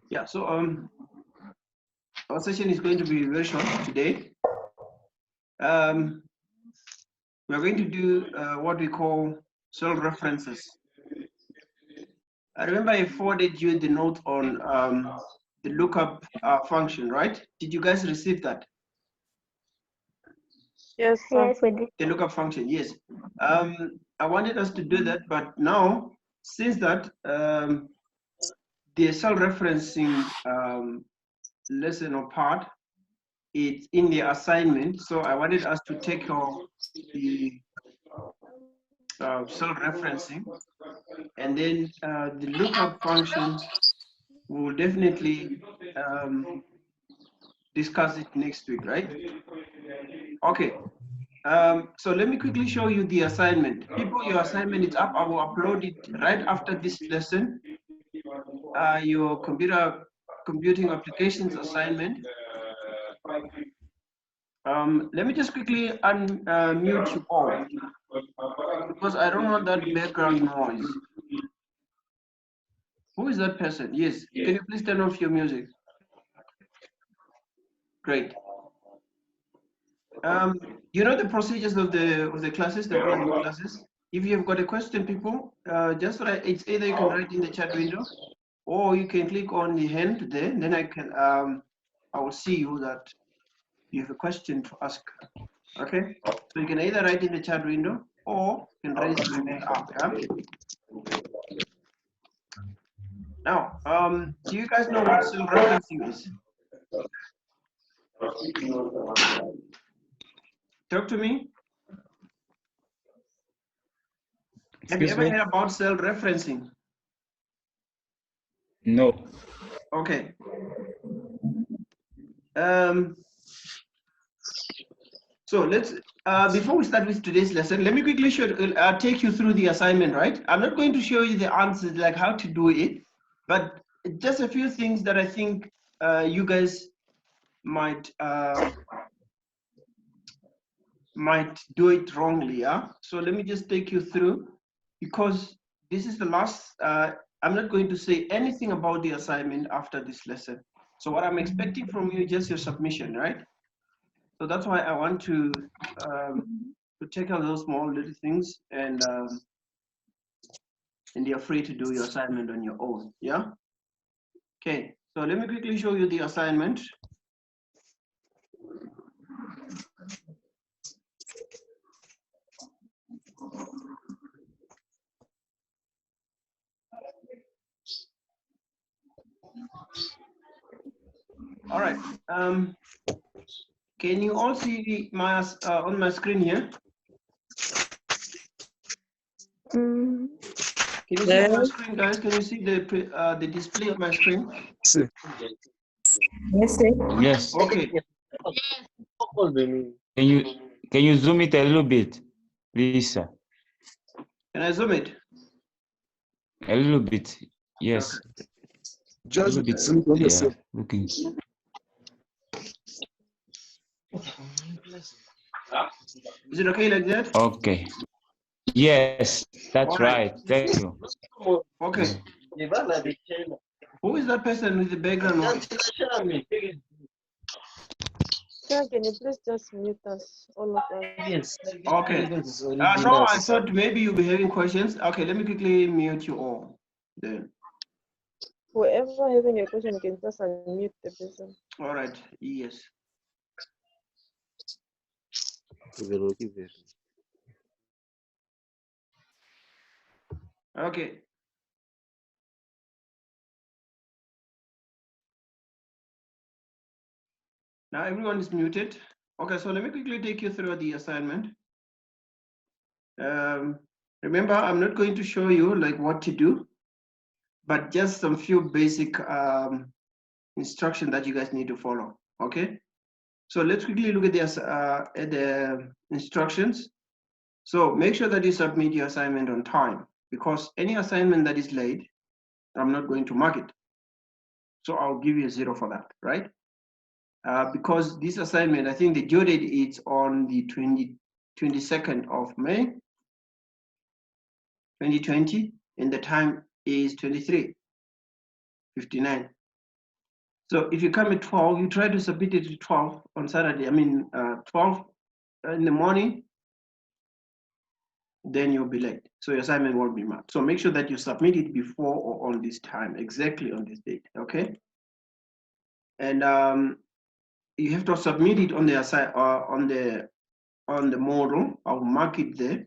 Yeah, so our session is going to be very short today. We're going to do what we call self-references. I remember I forwarded you the note on the lookup function, right? Did you guys receive that? Yes, sir. Yes, we did. The lookup function, yes. I wanted us to do that, but now, since that the self-referencing lesson or part, it's in the assignment, so I wanted us to take off the self-referencing, and then the lookup function, we will definitely discuss it next week, right? Okay. So let me quickly show you the assignment. People, your assignment is up. I will upload it right after this lesson. Your computing applications assignment. Let me just quickly unmute you all because I don't want that background noise. Who is that person? Yes. Can you please turn off your music? Great. You know the procedures of the classes, the online classes. If you've got a question, people, just write. It's either you can write in the chat window, or you can click on the hand there. Then I will see you that you have a question to ask. Okay. So you can either write in the chat window, or you can raise your hand up. Yeah. Now, do you guys know what self-referencing is? Talk to me. Have you ever heard about self-referencing? No. Okay. So let's, before we start with today's lesson, let me quickly take you through the assignment, right? I'm not going to show you the answers, like how to do it, but just a few things that I think you guys might do it wrongly, yeah? So let me just take you through, because this is the last, I'm not going to say anything about the assignment after this lesson. So what I'm expecting from you is just your submission, right? So that's why I want to take out those small little things, and you're free to do your assignment on your own, yeah? Okay, so let me quickly show you the assignment. All right. Can you all see my on my screen here? Can you see my screen, guys? Can you see the display of my screen? Yes, sir. Yes. Okay. Can you zoom it a little bit, please, sir? Can I zoom it? A little bit. Yes. Just a little bit. zoom on yourself. Looking. Is it okay like that? Okay. Yes, that's right. Thank you. Okay. Who is that person with the background noise? Sir, can you please just mute us, all of us? Yes. Okay. No, I thought maybe you'll be having questions. Okay, let me quickly mute you all then. Whoever having a question, you can just unmute the person. All right. Yes. Okay. Now everyone is muted. Okay, so let me quickly take you through the assignment. Remember, I'm not going to show you like what to do, but just some few basic instructions that you guys need to follow. Okay. So let's quickly look at the instructions. So make sure that you submit your assignment on time, because any assignment that is late, I'm not going to mark it. So I'll give you a 0 for that, right? Because this assignment, I think the due date is on the 22nd of May, 2020, and the time is 23:59. So if you come at 12, you try to submit it at 12 on Saturday. I mean, 12 in the morning, then you'll be late. So your assignment won't be marked. So make sure that you submit it before or on this time, exactly on this date, okay? And you have to submit it on the model. I'll mark it there.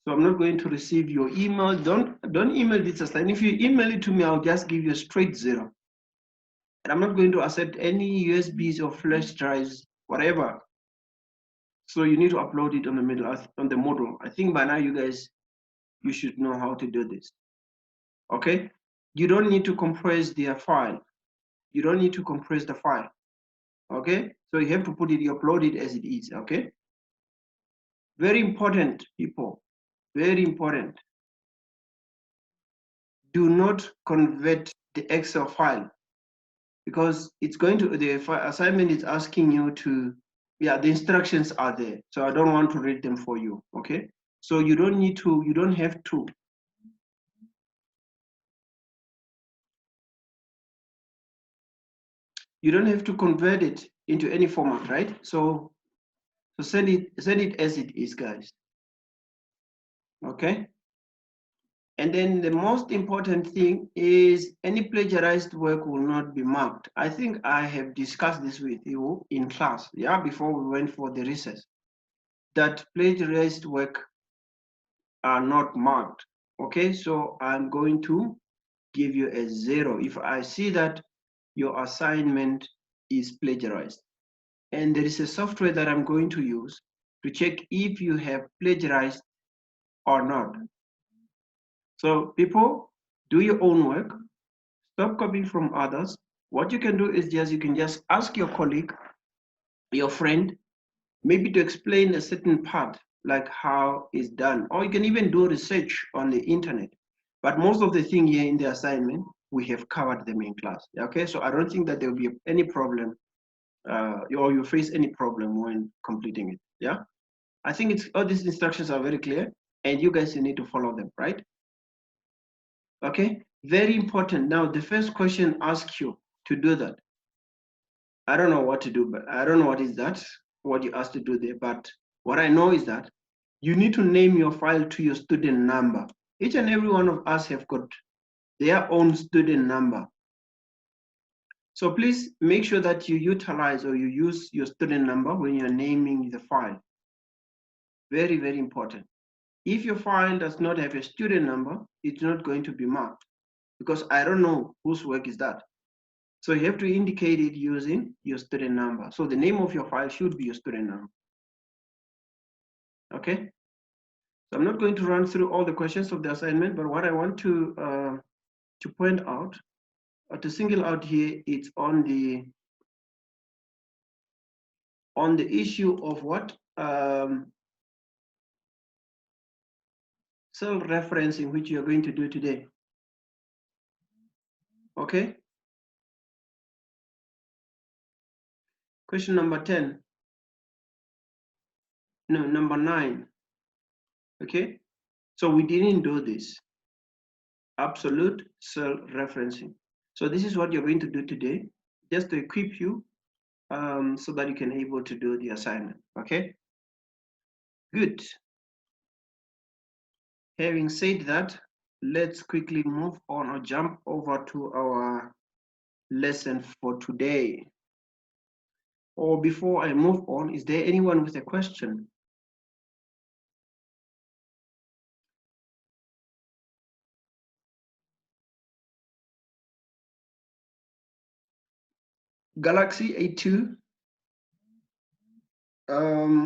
So I'm not going to receive your email. Don't email this assignment. If you email it to me, I'll just give you a straight 0. And I'm not going to accept any USBs or flash drives, whatever. So you need to upload it on the model. I think by now you guys, you should know how to do this. Okay? You don't need to compress the file. You don't need to compress the file. Okay? So you have to put it, you upload it as it is. Okay? Very important, people. Very important. Do not convert the Excel file, because it's going to, the assignment is asking you to, yeah, the instructions are there. So I don't want to read them for you. Okay? So you don't need to, you don't have to. You don't have to convert it into any format, right? So send it as it is, guys. Okay? And then the most important thing is any plagiarized work will not be marked. I think I have discussed this with you in class, yeah, before we went for the recess, that plagiarized work are not marked. Okay, so I'm going to give you a 0 if I see that your assignment is plagiarized. And there is a software that I'm going to use to check if you have plagiarized or not. So people, do your own work, stop copying from others. What you can do is you can just ask your colleague, your friend, maybe to explain a certain part, like how it's done, or you can even do research on the internet. But most of the thing here in the assignment, we have covered them in class. Okay, so I don't think that there will be any problem, or you face any problem when completing it. Yeah, I think it's all these instructions are very clear, and you guys need to follow them, right? Okay, very important. Now, the first question asks you to do that. I don't know what to do, but I don't know what is that, what you asked to do there, but what I know is that you need to name your file to your student number. Each and every one of us have got their own student number. So please make sure that you utilize or you use your student number when you're naming the file. Very, very important. If your file does not have a student number, it's not going to be marked, because I don't know whose work is that. So you have to indicate it using your student number. So the name of your file should be your student number. Okay? So I'm not going to run through all the questions of the assignment, but what I want to point out, or to single out here, it's on the issue of what? Self-referencing, which you're going to do today. Okay? Question number 10. No, number 9. Okay? So we didn't do this. Absolute self-referencing. So this is what you're going to do today, just to equip you so that you can able to do the assignment. Okay? Good. Having said that, let's quickly move on or jump over to our lesson for today. Or before I move on, is there anyone with a question? Galaxy A2,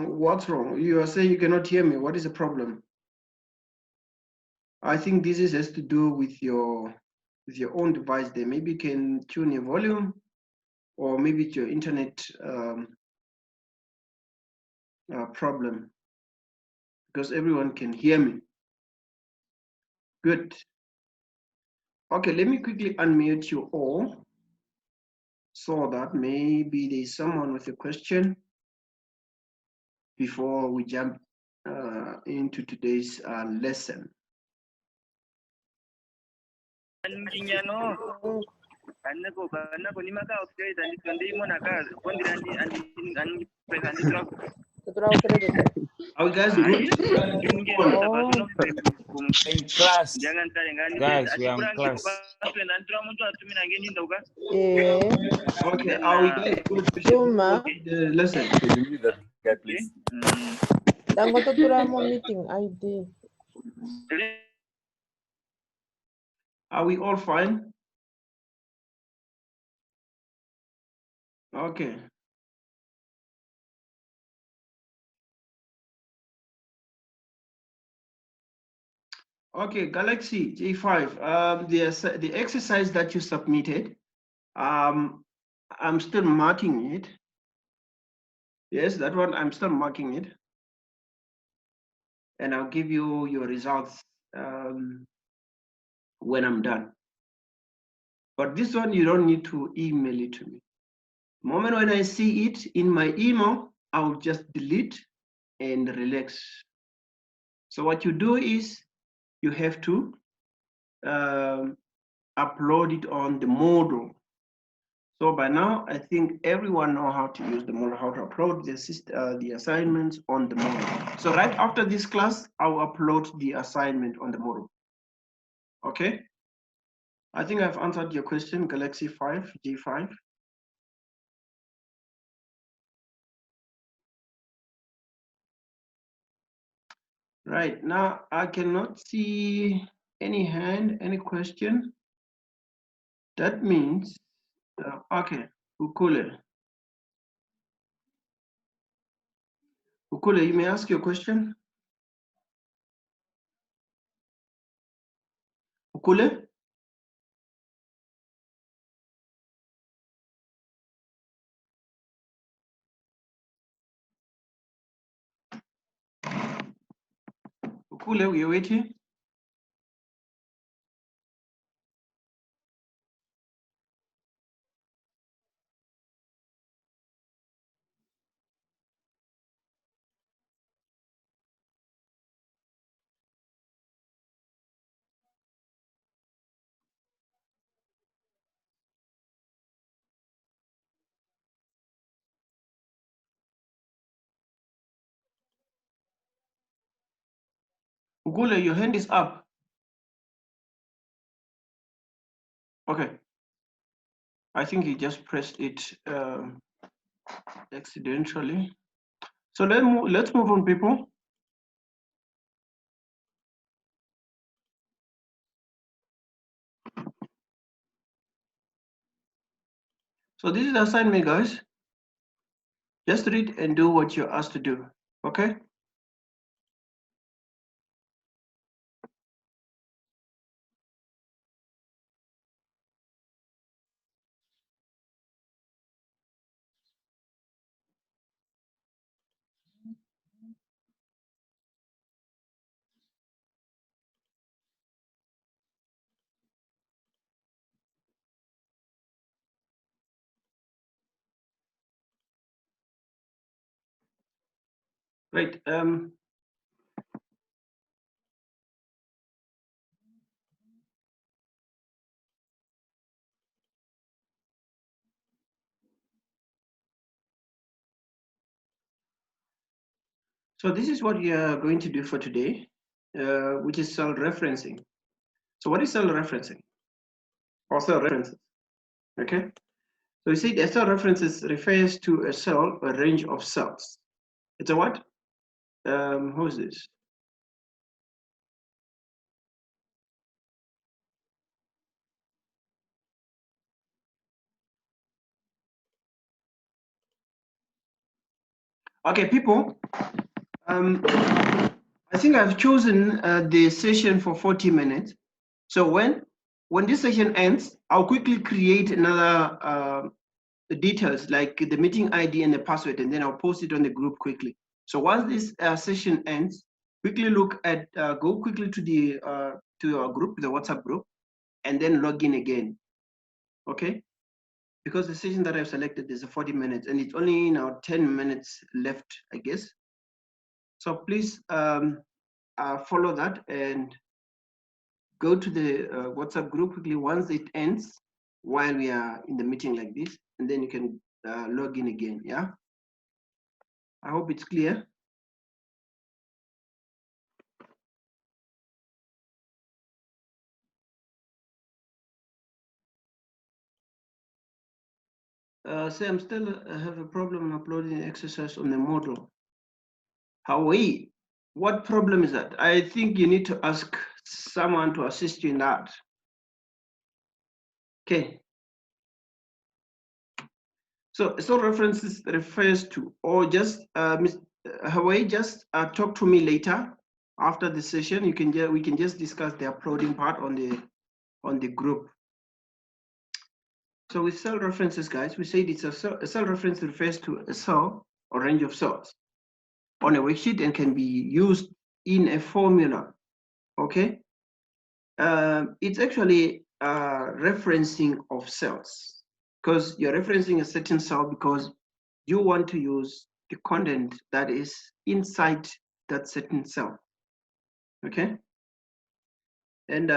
what's wrong? You are saying you cannot hear me. What is the problem? I think this has to do with your own device there. Maybe you can tune your volume, or maybe it's your internet problem, because everyone can hear me. Good. Okay, let me quickly unmute you all so that maybe there's someone with a question before we jump into today's lesson. Are you guys good? Oh, In class. Guys, we are in class. yeah. Okay, are we guys good to Duma. the lesson? Can you mute that guy, please? Dangote turamo meeting ID. Are we all fine? Okay. Okay, Galaxy J5. The exercise that you submitted, I'm still marking it. Yes, that one I'm still marking it, and I'll give you your results when I'm done. But this one you don't need to email it to me. The moment when I see it in my email, I'll just delete and relax. So what you do is you have to upload it on the Moodle. So by now, I think everyone know how to use the Moodle, how to upload the assignments on the Moodle. So right after this class, I'll upload the assignment on the Moodle. Okay? I think I've answered your question, Galaxy 5, G5. Right, now I cannot see any hand, any question. That means, okay, Ukule. Ukule, you may ask your question. Ukule? Ukule, we're waiting. Ukule, your hand is up. Okay. I think he just pressed it accidentally. So let's move on, people. So this is the assignment, guys. Just read and do what you're asked to do, okay? Right. So this is what we are going to do for today, which is cell referencing. So what is cell referencing? Or cell references, okay? So you see the cell references refers to a cell, a range of cells. It's a what? Who is this? Okay, people, I think I've chosen the session for 40 minutes. So when this session ends, I'll quickly create another details like the meeting ID and the password, and then I'll post it on the group quickly. So once this session ends, quickly look at, go quickly to our group, the WhatsApp group, and then log in again, okay? Because the session that I've selected is 40 minutes and it's only now 10 minutes left, I guess. So please follow that and go to the WhatsApp group quickly. Once it ends, while we are in the meeting like this, and then you can log in again. Yeah, I hope it's clear. Say I'm still have a problem uploading the exercise on the model. However, what problem is that? I think you need to ask someone to assist you in that. Okay. So references refers to, or just Hawaii, just talk to me later after the session. We can just discuss the uploading part on the group. So with cell references, guys, we said it's a cell reference refers to a cell or range of cells on a worksheet and can be used in a formula. Okay. It's actually referencing of cells, because you're referencing a certain cell because you want to use the content that is inside that certain cell. Okay. And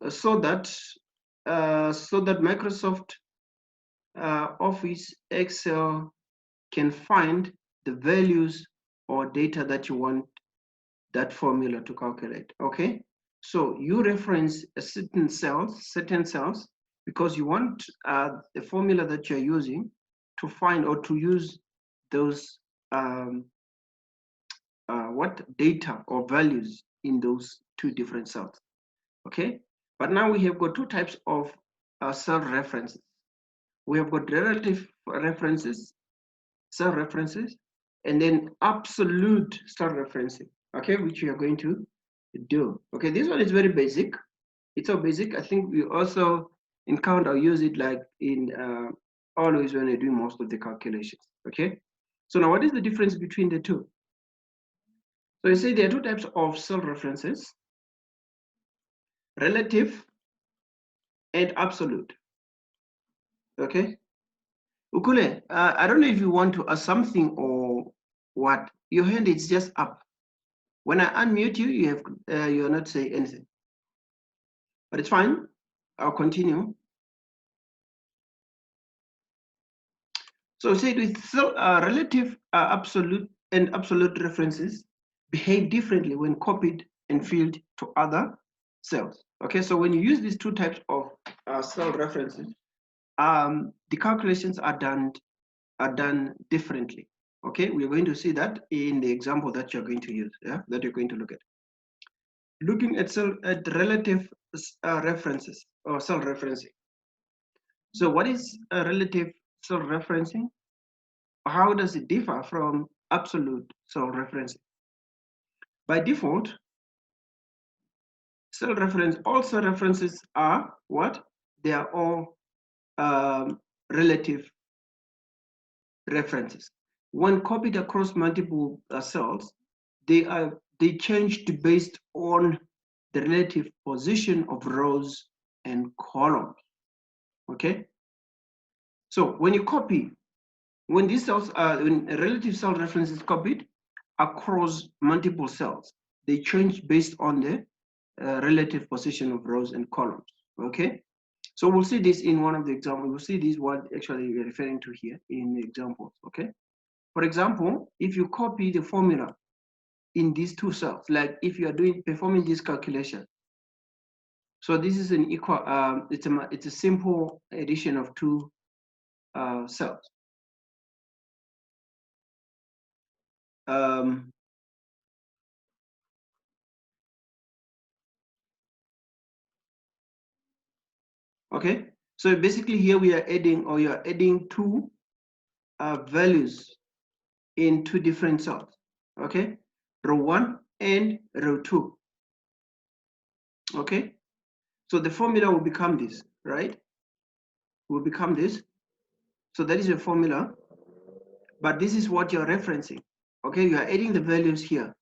so that Microsoft Office Excel can find the values or data that you want that formula to calculate. Okay. So you reference a certain cells, because you want the formula that you're using to find or to use those what data or values in those two different cells. Okay, but now we have got two types of cell references. We have got relative references, cell references, and then absolute cell referencing. Okay, which we are going to do. Okay, this one is very basic. It's so basic. I think we also encounter or use it like in always when you're doing most of the calculations. Okay, so now what is the difference between the two? So you see there are two types of cell references: relative and absolute. Okay, Ukule, I don't know if you want to ask something or what. Your hand is just up. When I unmute you, you're not saying anything. But it's fine. I'll continue. So said with relative, absolute, and absolute references behave differently when copied and filled to other cells. Okay, so when you use these two types of cell references, the calculations are done differently. Okay, we're going to see that in the example that you're going to use, yeah, that you're going to look at. Looking at relative references or cell referencing. So what is a relative cell referencing? How does it differ from absolute cell referencing? By default, all cell references are what? They are all relative references. When copied across multiple cells, they changed based on the relative position of rows and columns. Okay. So when you copy, when these cells when a relative cell reference is copied across multiple cells, they change based on the relative position of rows and columns. Okay. So we'll see this in one of the examples. We'll see this what actually we're referring to here in the examples. Okay. For example, if you copy the formula in these two cells, like if you are performing this calculation. So this is an equal, it's a simple addition of two cells. Okay, so basically here we are adding, or you are adding two values in two different cells. Okay, row 1 and row 2. Okay, so the formula will become this, right? Will become this. So that is your formula, but this is what you're referencing. Okay, you are adding the values here.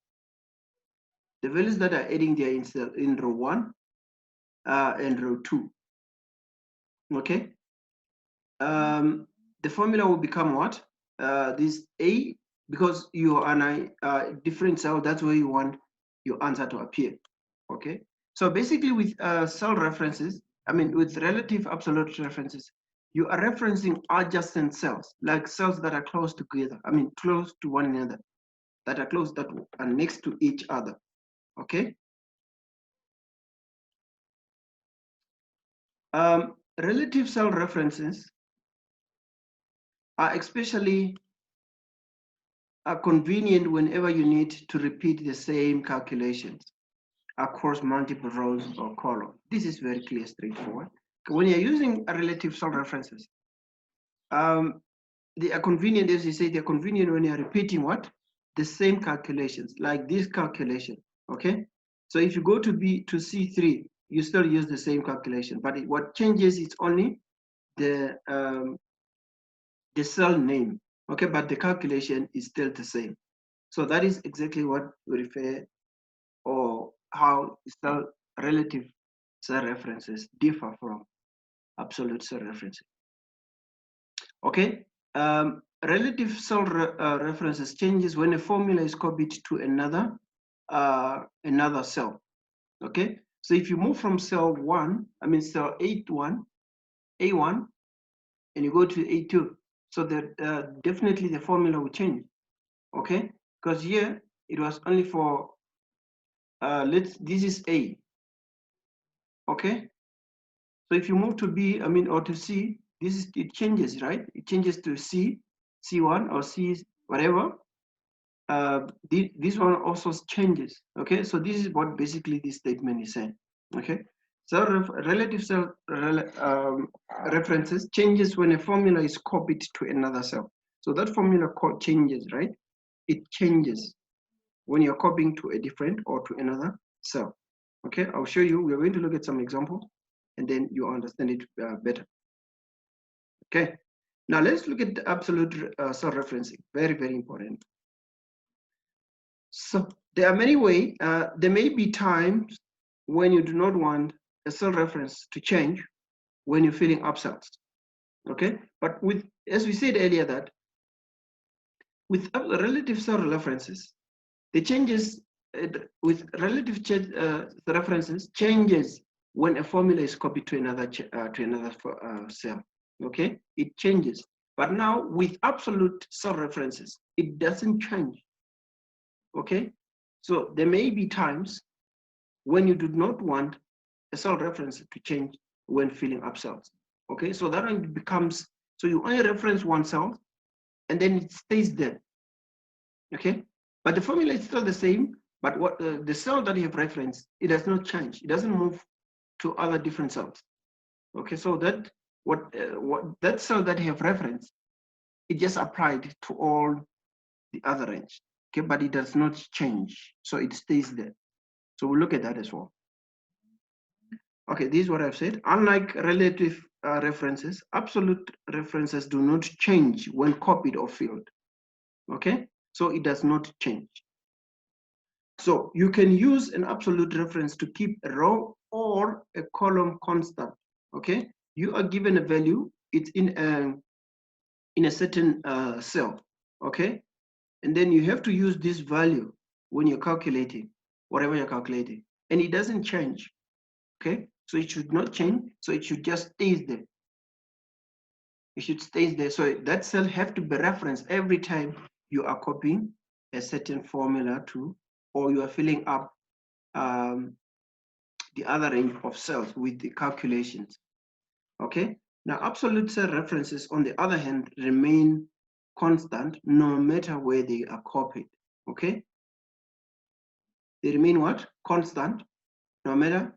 The values that are adding there in row 1 and row 2. Okay, the formula will become what? This A, because you are on a different cell, that's where you want your answer to appear. Okay, so basically with cell references, I mean, with relative absolute references, you are referencing adjacent cells, like cells that are close together. I mean, close to one another, that are close, that are next to each other. Okay. Relative cell references are especially convenient whenever you need to repeat the same calculations across multiple rows or columns. This is very clear, straightforward. When you're using a relative cell references, they are convenient, as you say, they're convenient when you're repeating what? The same calculations, like this calculation, okay? So if you go to C3, you still use the same calculation, but what changes is only the cell name, okay? But the calculation is still the same. So that is exactly what we refer, or how cell relative cell references differ from absolute cell references. Okay, relative cell references changes when a formula is copied to another cell. Okay, so if you move from cell 1, I mean cell A1, and you go to A2, so that definitely the formula will change. Okay, because here it was only for this is A. Okay, so if you move to B, I mean, or to C, it changes, right? It changes to C, C1 or C whatever. This one also changes. Okay, so this is what basically this statement is saying. Okay, so relative cell references changes when a formula is copied to another cell. So that formula code changes, right? It changes when you're copying to a different or to another cell. Okay, I'll show you. We're going to look at some examples, and then you understand it better. Okay, now let's look at the absolute cell referencing. Very, very important. So there are many ways. There may be times when you do not want a cell reference to change when you're filling up cells. Okay, but with, as we said earlier, that with relative cell references, the changes with relative references changes when a formula is copied to another cell. Okay, it changes. But now with absolute cell references, it doesn't change. Okay, so there may be times when you do not want a cell reference to change when filling up cells. Okay, so that one becomes, so you only reference one cell and then it stays there. Okay, but the formula is still the same, but what the cell that you have referenced, it does not change. It doesn't move to other different cells. Okay, so that what that cell that you have referenced, it just applied to all the other range. Okay, but it does not change, so it stays there. So we'll look at that as well. Okay, this is what I've said. Unlike relative references, absolute references do not change when copied or filled. Okay, so it does not change. So you can use an absolute reference to keep a row or a column constant. Okay, you are given a value, it's in a certain cell. Okay, and then you have to use this value when you're calculating whatever you're calculating, and it doesn't change. Okay, so it should not change, so it should just stay there. It should stay there. So that cell have to be referenced every time you are copying a certain formula to, or you are filling up the other range of cells with the calculations. Okay, now absolute cell references, on the other hand, remain constant no matter where they are copied. Okay, they remain what? Constant no matter